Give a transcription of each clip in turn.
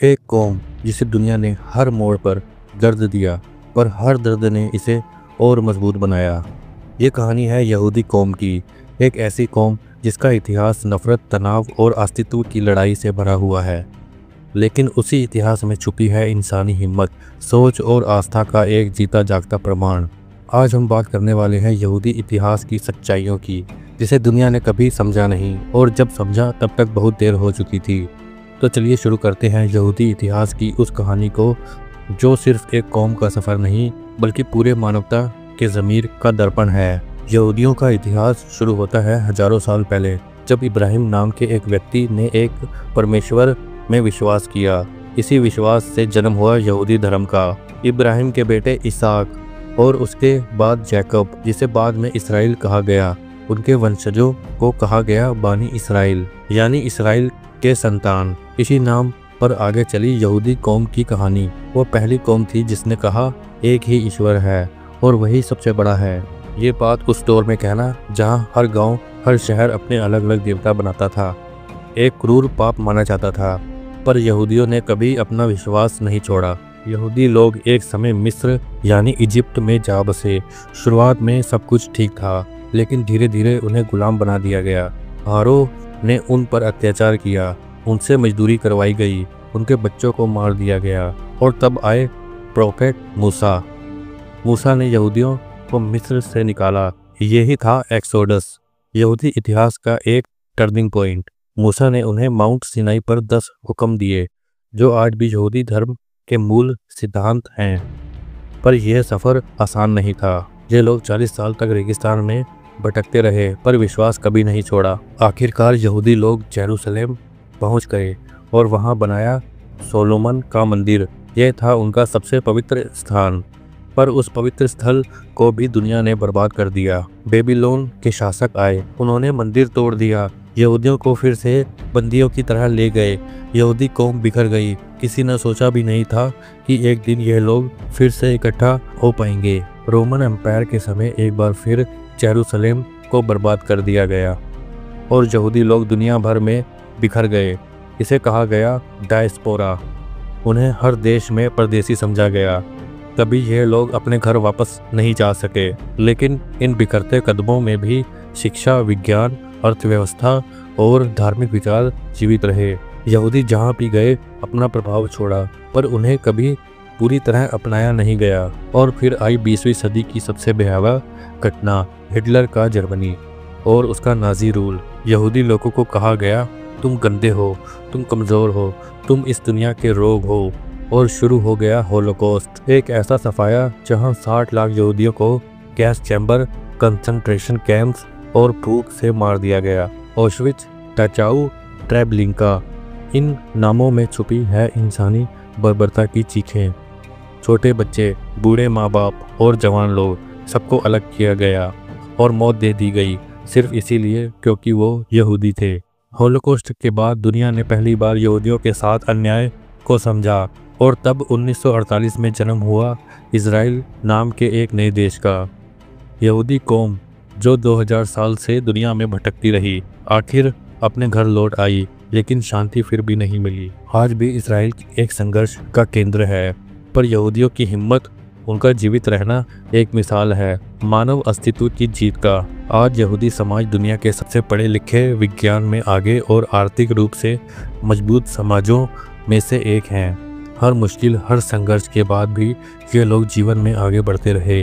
एक कौम जिसे दुनिया ने हर मोड़ पर दर्द दिया, पर हर दर्द ने इसे और मजबूत बनाया। ये कहानी है यहूदी कौम की, एक ऐसी कौम जिसका इतिहास नफ़रत, तनाव और अस्तित्व की लड़ाई से भरा हुआ है। लेकिन उसी इतिहास में छुपी है इंसानी हिम्मत, सोच और आस्था का एक जीता जागता प्रमाण। आज हम बात करने वाले हैं यहूदी इतिहास की सच्चाइयों की, जिसे दुनिया ने कभी समझा नहीं, और जब समझा तब तक बहुत देर हो चुकी थी। तो चलिए शुरू करते हैं यहूदी इतिहास की उस कहानी को, जो सिर्फ एक कौम का सफ़र नहीं बल्कि पूरे मानवता के ज़मीर का दर्पण है। यहूदियों का इतिहास शुरू होता है हजारों साल पहले, जब इब्राहिम नाम के एक व्यक्ति ने एक परमेश्वर में विश्वास किया। इसी विश्वास से जन्म हुआ यहूदी धर्म का। इब्राहिम के बेटे इसहाक और उसके बाद जैकब, जिसे बाद में इसराइल कहा गया, उनके वंशजों को कहा गया बानी इसराइल, यानी इसराइल के संतान। इसी नाम पर आगे चली यहूदी कौम की कहानी। वो पहली कौम थी जिसने कहा एक ही ईश्वर है और वही सबसे बड़ा है। ये बात उस दौर में कहना जहाँ हर गांव, हर शहर अपने अलग अलग देवता बनाता था, एक क्रूर पाप माना जाता था। पर यहूदियों ने कभी अपना विश्वास नहीं छोड़ा। यहूदी लोग एक समय मिस्र यानी इजिप्ट में जा बसे। शुरुआत में सब कुछ ठीक था, लेकिन धीरे धीरे उन्हें गुलाम बना दिया गया। फारो ने उन पर अत्याचार किया, उनसे मजदूरी करवाई गई, उनके बच्चों को मार दिया गया। और तब आए प्रोफेट मूसा। मूसा ने यहूदियों को मिस्र से निकाला। यही था एक्सोडस, यहूदी इतिहास का एक टर्निंग पॉइंट। मूसा ने उन्हें माउंट सिनाई पर 10 हुक्म दिए, जो आज भी यहूदी धर्म के मूल सिद्धांत हैं। पर यह सफ़र आसान नहीं था। ये लोग 40 साल तक रेगिस्तान में भटकते रहे, पर विश्वास कभी नहीं छोड़ा। आखिरकार यहूदी लोग जेरूसलेम पहुंच गए और वहां बनाया सोलोमन का मंदिर। यह था उनका सबसे पवित्र स्थान। पर उस पवित्र स्थल को भी दुनिया ने बर्बाद कर दिया। बेबीलोन के शासक आए, उन्होंने मंदिर तोड़ दिया, यहूदियों को फिर से बंदियों की तरह ले गए। यहूदी कौम बिखर गई। किसी ने सोचा भी नहीं था कि एक दिन यह लोग फिर से इकट्ठा हो पाएंगे। रोमन एम्पायर के समय एक बार फिर जेरूसलेम को बर्बाद कर दिया गया और यहूदी लोग दुनिया भर में बिखर गए। इसे कहा गया डायस्पोरा। उन्हें हर देश में परदेसी समझा गया। कभी यह लोग अपने घर वापस नहीं जा सके, लेकिन इन बिखरते कदमों में भी शिक्षा, विज्ञान, अर्थव्यवस्था और धार्मिक विचार जीवित रहे। यहूदी जहाँ भी गए अपना प्रभाव छोड़ा, पर उन्हें कभी पूरी तरह अपनाया नहीं गया। और फिर आई 20वीं सदी की सबसे भयावह घटना, हिटलर का जर्मनी और उसका नाजी रूल। यहूदी लोगों को कहा गया, तुम गंदे हो, तुम कमज़ोर हो, तुम इस दुनिया के रोग हो। और शुरू हो गया होलोकॉस्ट, एक ऐसा सफाया जहां 60 लाख यहूदियों को गैस चैम्बर, कंसंट्रेशन कैंप्स और भूख से मार दिया गया। ऑश्विट्ज, टाचाऊ, ट्रेबलिंका, इन नामों में छुपी है इंसानी बर्बरता की चीखें। छोटे बच्चे, बूढ़े माँ बाप और जवान लोग, सबको अलग किया गया और मौत दे दी गई, सिर्फ इसीलिए क्योंकि वो यहूदी थे। होलोकॉस्ट के बाद दुनिया ने पहली बार यहूदियों के साथ अन्याय को समझा, और तब 1948 में जन्म हुआ इज़राइल नाम के एक नए देश का। यहूदी कौम जो 2000 साल से दुनिया में भटकती रही, आखिर अपने घर लौट आई, लेकिन शांति फिर भी नहीं मिली। आज भी इज़राइल एक संघर्ष का केंद्र है, पर यहूदियों की हिम्मत, उनका जीवित रहना एक मिसाल है मानव अस्तित्व की जीत का। आज यहूदी समाज दुनिया के सबसे पढ़े लिखे, विज्ञान में आगे और आर्थिक रूप से मजबूत समाजों में से एक हैं। हर मुश्किल, हर संघर्ष के बाद भी ये लोग जीवन में आगे बढ़ते रहे।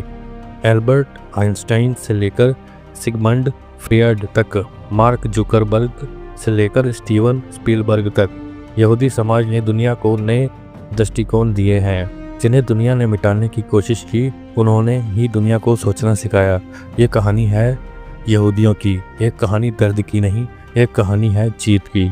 एल्बर्ट आइंस्टाइन से लेकर सिगमंड फ्रॉयड तक, मार्क जुकरबर्ग से लेकर स्टीवन स्पीलबर्ग तक, यहूदी समाज ने दुनिया को नए दृष्टिकोण दिए हैं। जिन्हें दुनिया ने मिटाने की कोशिश की, उन्होंने ही दुनिया को सोचना सिखाया। ये कहानी है यहूदियों की, एक कहानी दर्द की नहीं, एक कहानी है जीत की।